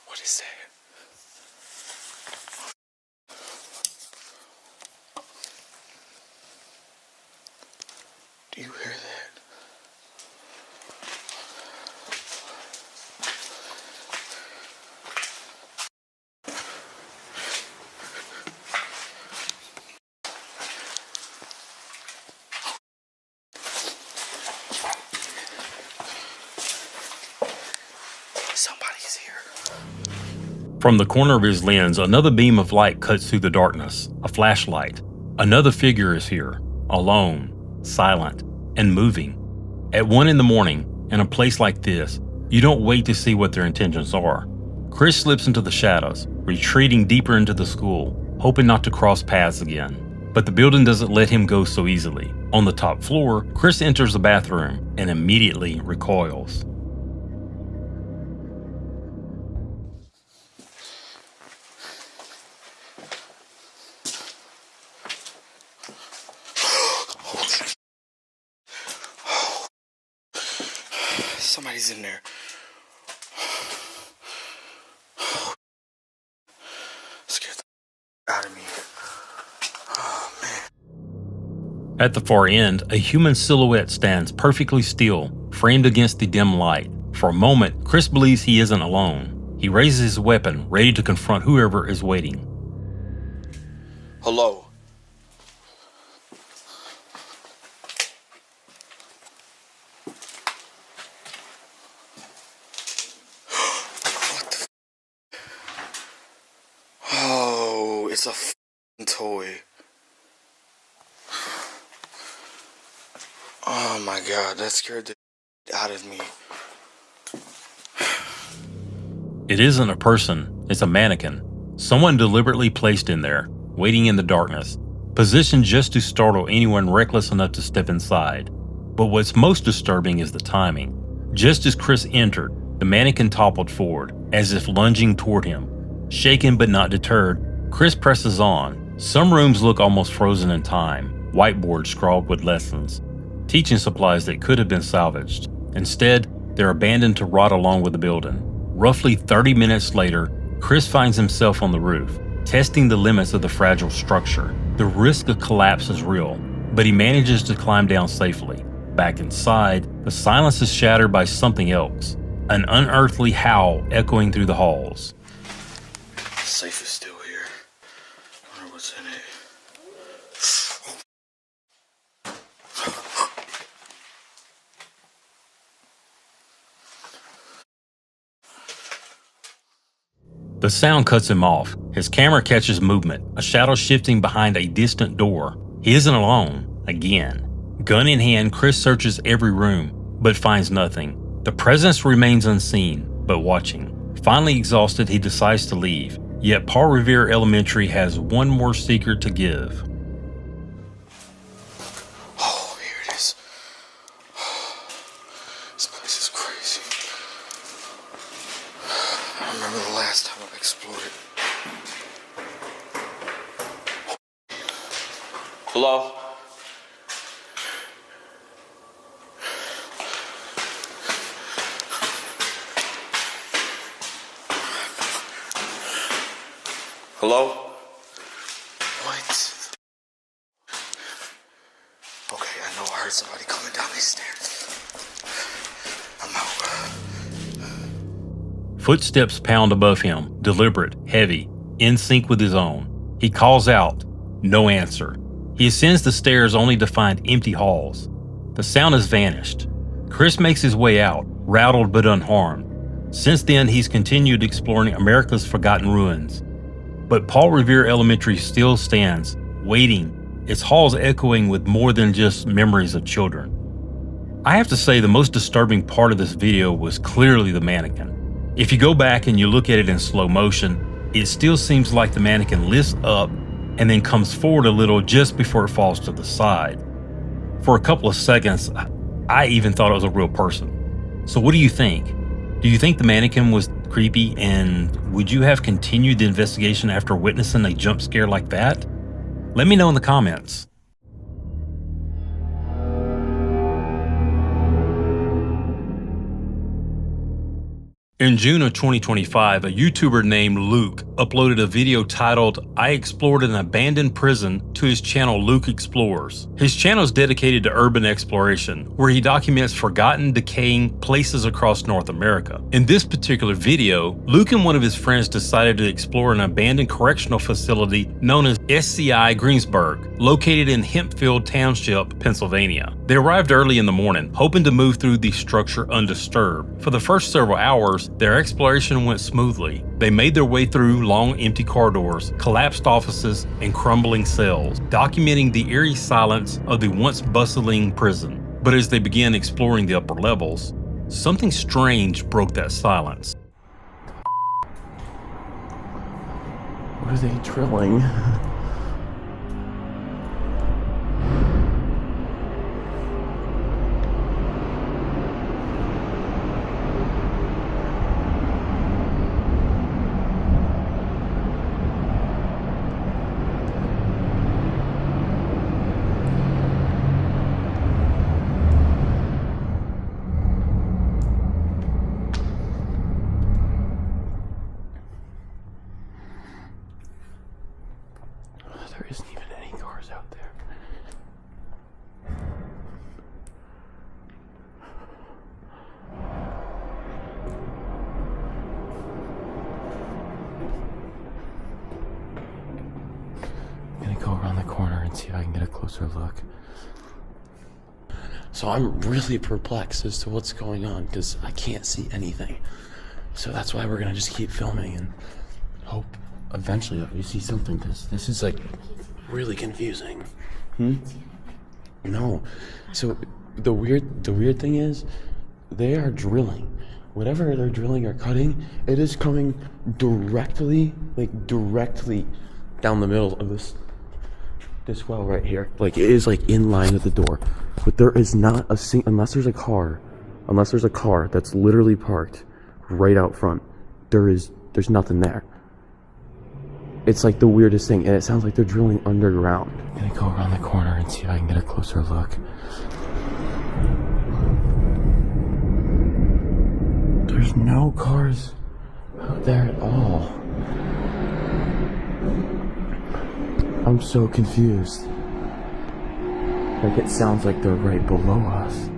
What is that? Do you hear that? Somebody's here. From the corner of his lens, another beam of light cuts through the darkness, a flashlight. Another figure is here, alone, silent, and moving. At 1 a.m, in a place like this, you don't wait to see what their intentions are. Chris slips into the shadows, retreating deeper into the school, hoping not to cross paths again. But the building doesn't let him go so easily. On the top floor, Chris enters the bathroom and immediately recoils. Somebody's in there. At the far end, a human silhouette stands perfectly still, framed against the dim light. For a moment, Chris believes he isn't alone. He raises his weapon, ready to confront whoever is waiting. Hello. What the Oh, it's a f***ing toy. Oh my god, that scared the out of me. It isn't a person, it's a mannequin. Someone deliberately placed in there, waiting in the darkness, positioned just to startle anyone reckless enough to step inside. But what's most disturbing is the timing. Just as Chris entered, the mannequin toppled forward, as if lunging toward him. Shaken but not deterred, Chris presses on. Some rooms look almost frozen in time, whiteboards scrawled with lessons, teaching supplies that could have been salvaged. Instead, they're abandoned to rot along with the building. Roughly 30 minutes later, Chris finds himself on the roof, testing the limits of the fragile structure. The risk of collapse is real, but he manages to climb down safely. Back inside, the silence is shattered by something else, an unearthly howl echoing through the halls. The safe is still here. I wonder what's in it. The sound cuts him off. His camera catches movement, a shadow shifting behind a distant door. He isn't alone, again. Gun in hand, Chris searches every room, but finds nothing. The presence remains unseen, but watching. Finally exhausted, he decides to leave. Yet Paul Revere Elementary has one more secret to give. Oh, here it is. This place is crazy. I remember the last time I explored it. Hello? Hello? What? Okay, I know I heard somebody coming down these stairs. I'm out. Footsteps pound above him, deliberate, heavy, in sync with his own. He calls out, no answer. He ascends the stairs only to find empty halls. The sound has vanished. Chris makes his way out, rattled but unharmed. Since then, he's continued exploring America's forgotten ruins. But Paul Revere Elementary still stands, waiting, its halls echoing with more than just memories of children. I have to say the most disturbing part of this video was clearly the mannequin. If you go back and you look at it in slow motion, it still seems like the mannequin lifts up and then comes forward a little just before it falls to the side. For a couple of seconds, I even thought it was a real person. So what do you think? Do you think the mannequin was creepy, and would you have continued the investigation after witnessing a jump scare like that? Let me know in the comments. In June of 2025, a YouTuber named Luke uploaded a video titled, I Explored an Abandoned Prison to his channel Luke Explores. His channel is dedicated to urban exploration, where he documents forgotten, decaying places across North America. In this particular video, Luke and one of his friends decided to explore an abandoned correctional facility known as SCI Greensburg, located in Hempfield Township, Pennsylvania. They arrived early in the morning, hoping to move through the structure undisturbed. For the first several hours, their exploration went smoothly. They made their way through long empty corridors, collapsed offices, and crumbling cells, documenting the eerie silence of the once bustling prison. But as they began exploring the upper levels, something strange broke that silence. What are they drilling? closer look. So I'm really perplexed as to what's going on because I can't see anything. So that's why we're gonna just keep filming and hope eventually that we see something, because this is like really confusing. No. So the weird thing is they are drilling. Whatever they're drilling or cutting, it is coming directly down the middle of this well right here. Like it is like in line with the door. But there is not a unless there's a car that's literally parked right out front. There's nothing there. It's like the weirdest thing, and it sounds like they're drilling underground. I'm gonna go around the corner and see if I can get a closer look. There's no cars out there at all. I'm so confused. Like it sounds like they're right below us.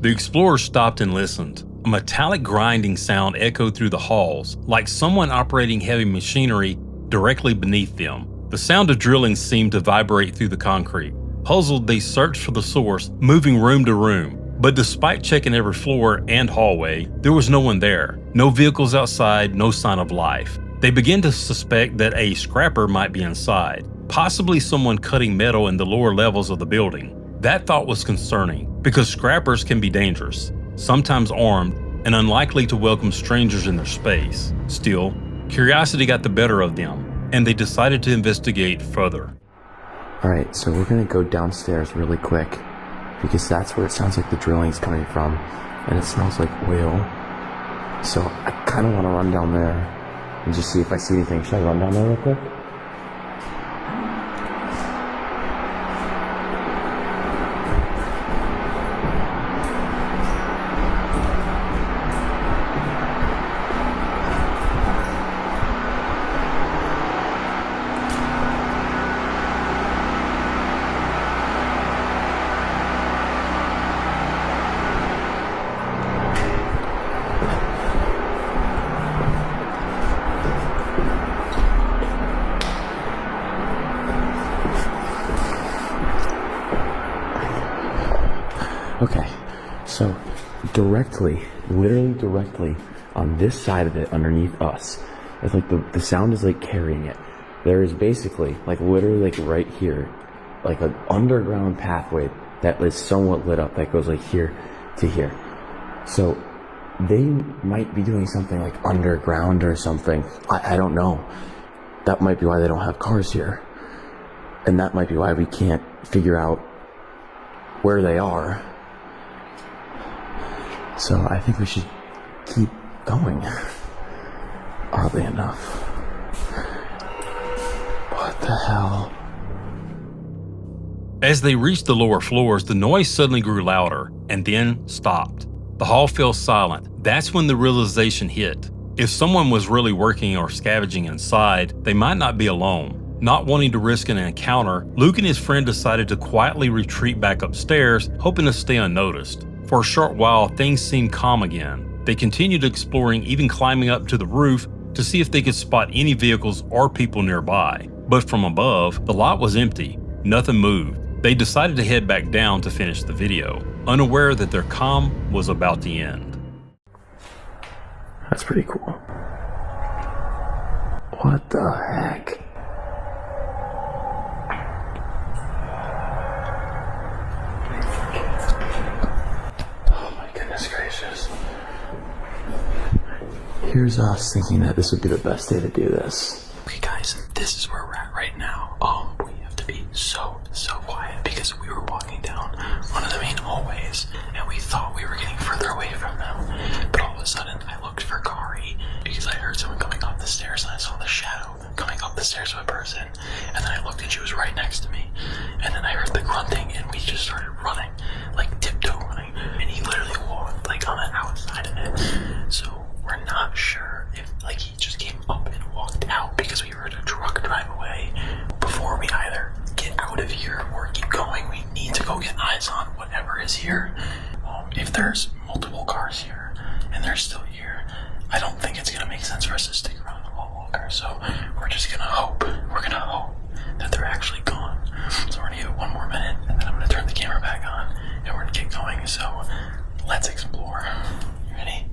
The explorers stopped and listened. A metallic grinding sound echoed through the halls, like someone operating heavy machinery directly beneath them. The sound of drilling seemed to vibrate through the concrete. Puzzled, they searched for the source, moving room to room. But despite checking every floor and hallway, there was no one there. No vehicles outside, no sign of life. They began to suspect that a scrapper might be inside, possibly someone cutting metal in the lower levels of the building. That thought was concerning, because scrappers can be dangerous, sometimes armed, and unlikely to welcome strangers in their space. Still, curiosity got the better of them, and they decided to investigate further. Alright, so we're gonna go downstairs really quick, because that's where it sounds like the drilling's coming from, and it smells like oil. So I kinda wanna run down there and just see if I see anything. Should I run down there real quick? Okay, so literally directly on this side of it underneath us, it's like the sound is like carrying it. There is basically like literally like right here, like an underground pathway that is somewhat lit up that goes like here to here. So they might be doing something like underground or something. I don't know. That might be why they don't have cars here. And that might be why we can't figure out where they are. So I think we should keep going. Oddly enough. What the hell? As they reached the lower floors, the noise suddenly grew louder and then stopped. The hall fell silent. That's when the realization hit. If someone was really working or scavenging inside, they might not be alone. Not wanting to risk an encounter, Luke and his friend decided to quietly retreat back upstairs, hoping to stay unnoticed. For a short while, things seemed calm again. They continued exploring, even climbing up to the roof to see if they could spot any vehicles or people nearby. But from above, the lot was empty. Nothing moved. They decided to head back down to finish the video, unaware that their calm was about to end. That's pretty cool. What the heck? Goodness gracious. Here's us thinking that this would be the best day to do this. Okay guys, this is where we're at right now. We have to be so quiet because we were walking down one of the main hallways and we thought we were getting further away from them. But all of a sudden I looked for Kari because I heard someone coming up the stairs and I saw the shadow coming up the stairs of a person. And then I looked and she was right next to me. And then I heard the grunting and we just started running, like tiptoe running. And he literally walked like on the outside of it. So we're not sure if like he just came up and walked out because we heard a truck drive away. Before we either get out of here or keep going, we need to go get eyes on whatever is here. If there's multiple cars here and they're still here, I don't think it's gonna make sense for us to stick around a lot longer. So we're just gonna hope. We're gonna hope that they're actually gone. So we're gonna give it 1 more minute, and then I'm gonna turn the camera back on, and we're gonna get going. So let's explore. You ready?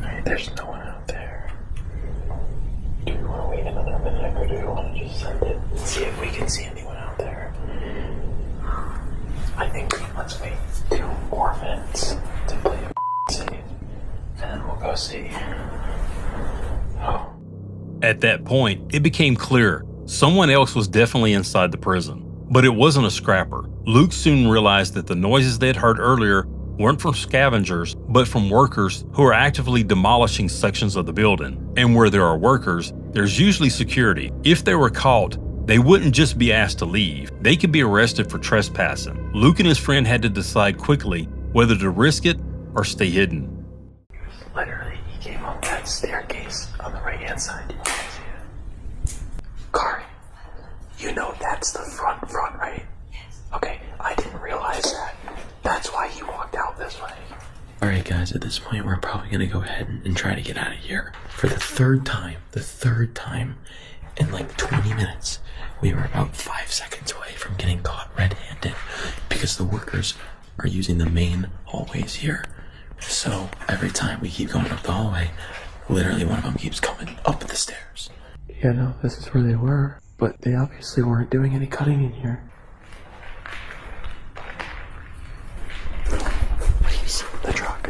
Alright, there's no one out there. Do we want to wait another minute, or do we want to just send it and see if we can see anyone out there? I think let's wait 2 more minutes to play it safe, and then we'll go see. Oh. At that point, it became clear someone else was definitely inside the prison. But it wasn't a scrapper. Luke soon realized that the noises they'd heard earlier weren't from scavengers, but from workers who are actively demolishing sections of the building. And where there are workers, there's usually security. If they were caught, they wouldn't just be asked to leave. They could be arrested for trespassing. Luke and his friend had to decide quickly whether to risk it or stay hidden. Literally, he came up that staircase on the right-hand side. You can see it. Kari, you know that's the front, right? Yes. Okay, I didn't realize that. That's why he walked out this way. Alright guys, at this point we're probably gonna go ahead and try to get out of here. For the third time in like 20 minutes, we were about 5 seconds away from getting caught red-handed because the workers are using the main hallways here. So every time we keep going up the hallway, literally one of them keeps coming up the stairs. Yeah, no, this is where they were, but they obviously weren't doing any cutting in here. Please, the truck.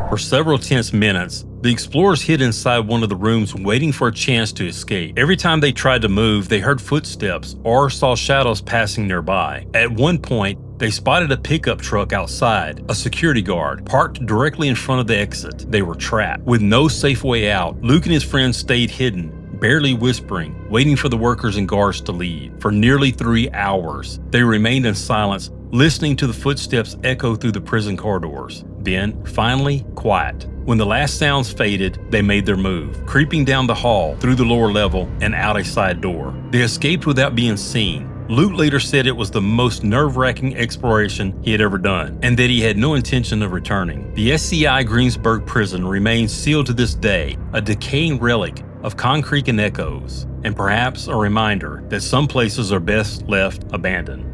For several tense minutes, the explorers hid inside one of the rooms waiting for a chance to escape. Every time they tried to move, they heard footsteps or saw shadows passing nearby. At one point, they spotted a pickup truck outside, a security guard, parked directly in front of the exit. They were trapped. With no safe way out, Luke and his friends stayed hidden, barely whispering, waiting for the workers and guards to leave. For nearly 3 hours, they remained in silence, listening to the footsteps echo through the prison corridors. Then, finally, quiet. When the last sounds faded, they made their move, creeping down the hall, through the lower level, and out a side door. They escaped without being seen. Luke later said it was the most nerve-wracking exploration he had ever done, and that he had no intention of returning. The SCI Greensburg prison remains sealed to this day, a decaying relic of concrete and echoes, and perhaps a reminder that some places are best left abandoned.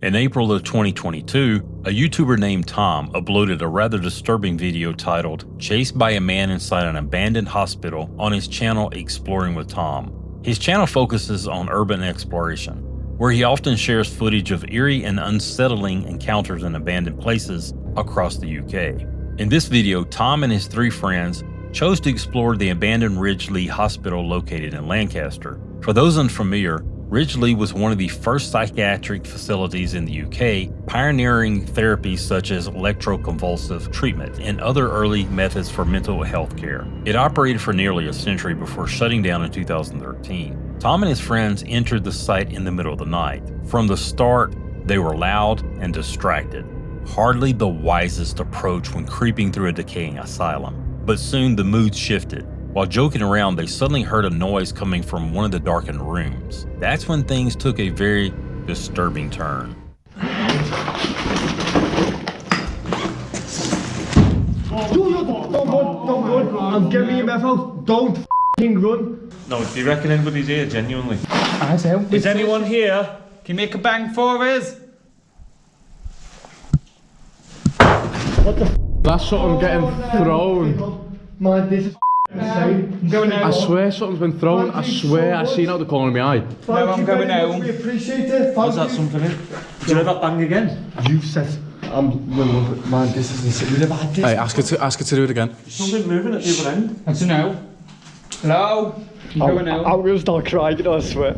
In April of 2022, a YouTuber named Tom uploaded a rather disturbing video titled "Chased by a Man Inside an Abandoned Hospital" on his channel Exploring with Tom. His channel focuses on urban exploration, where he often shares footage of eerie and unsettling encounters in abandoned places across the UK. In this video, Tom and his 3 friends chose to explore the abandoned Ridgeley Hospital located in Lancaster. For those unfamiliar, Ridgeley was one of the first psychiatric facilities in the UK, pioneering therapies such as electroconvulsive treatment and other early methods for mental health care. It operated for nearly a century before shutting down in 2013. Tom and his friends entered the site in the middle of the night. From the start, they were loud and distracted. Hardly the wisest approach when creeping through a decaying asylum. But soon the mood shifted. While joking around, they suddenly heard a noise coming from one of the darkened rooms. That's when things took a very disturbing turn. I'm getting your mouth out. Don't f***ing run. No, do you reckon anybody's here, genuinely? I say, Is anyone here? Can you make a bang for us? What the f***? That's what I'm getting thrown. Man, this is I'm going home. I swear something's been thrown. I swear I seen out the corner of my eye. No, I'm going home. We appreciate it. Was that something? Did you let that bang again? You said, man, this isn't. We never had this. Hey, ask her to do it again. Something moving at the other end. That's a no. Hello? I'm going home. I'm gonna start crying, you know, I swear.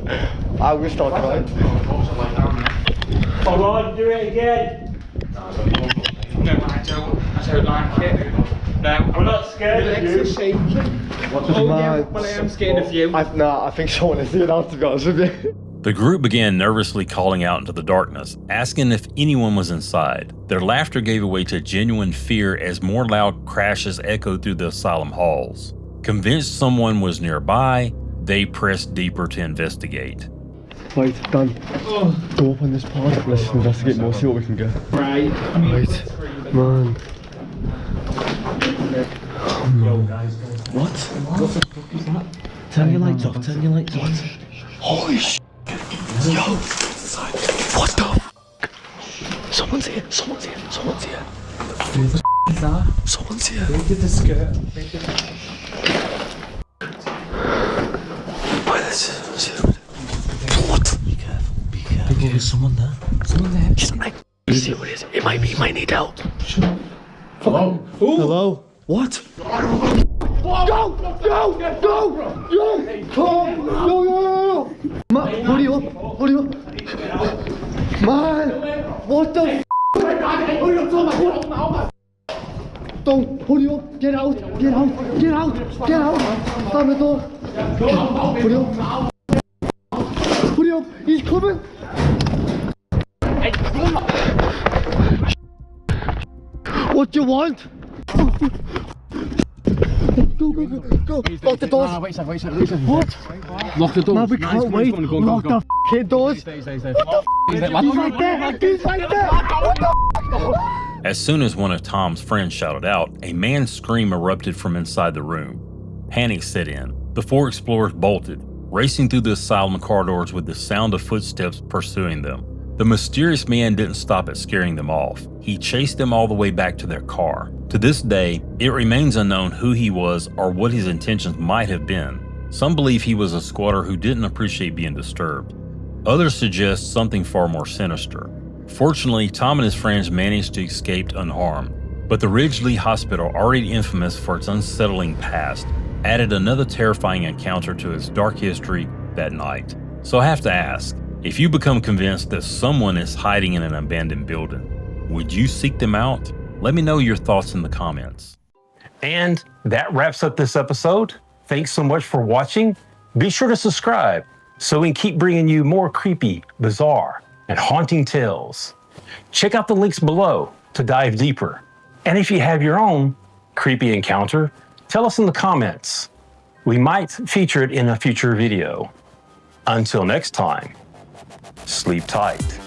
I'm gonna start crying. Come on, do it again. No, I don't like it. No, I'm not scared of you. Legs are shaking. Yeah, well, I am scared of you. I think someone is doing that, to be honest with you. The group began nervously calling out into the darkness, asking if anyone was inside. Their laughter gave way to genuine fear as more loud crashes echoed through the asylum halls. Convinced someone was nearby, they pressed deeper to investigate. Right, Dan, go up on this part. Let's investigate more, see what we can get. Right. Right, man. Yo, guys. What? What the fuck is that? Turn your lights off, turn your lights off. Holy sh**. Yo! What the f***? Someone's here, someone's here, someone's here. Who the f*** is that? Someone's here. Look at the skirt. Why this is what? Be careful, there's someone there. Someone there. Just like, see what it is. It might be, he might need help. Hello? Hello? What? Go! Go! Go! Yo! Come! Yo! Man, hurry up! Hurry up! Man! What the f***? Hurry up, Thomas! Don't! Hurry up! Get out! Get out! Get out! Get out! Stand the door! Hurry up! Hurry up! He's coming! What do you want? Go, go, go, go. Lock the doors. Wait a second. What? Lock the doors. Man, we can't wait. Lock the f***ing doors. Stay. What the f***? He's right there. He's right there. What the f***? As soon as one of Tom's friends shouted out, a man's scream erupted from inside the room. Panic set in. The four explorers bolted, racing through the asylum corridors with the sound of footsteps pursuing them. The mysterious man didn't stop at scaring them off. He chased them all the way back to their car. To this day, it remains unknown who he was or what his intentions might have been. Some believe he was a squatter who didn't appreciate being disturbed. Others suggest something far more sinister. Fortunately, Tom and his friends managed to escape unharmed, but the Ridgely Hospital, already infamous for its unsettling past, added another terrifying encounter to its dark history that night. So I have to ask, if you become convinced that someone is hiding in an abandoned building, would you seek them out? Let me know your thoughts in the comments. And that wraps up this episode. Thanks so much for watching. Be sure to subscribe so we can keep bringing you more creepy, bizarre, and haunting tales. Check out the links below to dive deeper. And if you have your own creepy encounter, tell us in the comments. We might feature it in a future video. Until next time, sleep tight.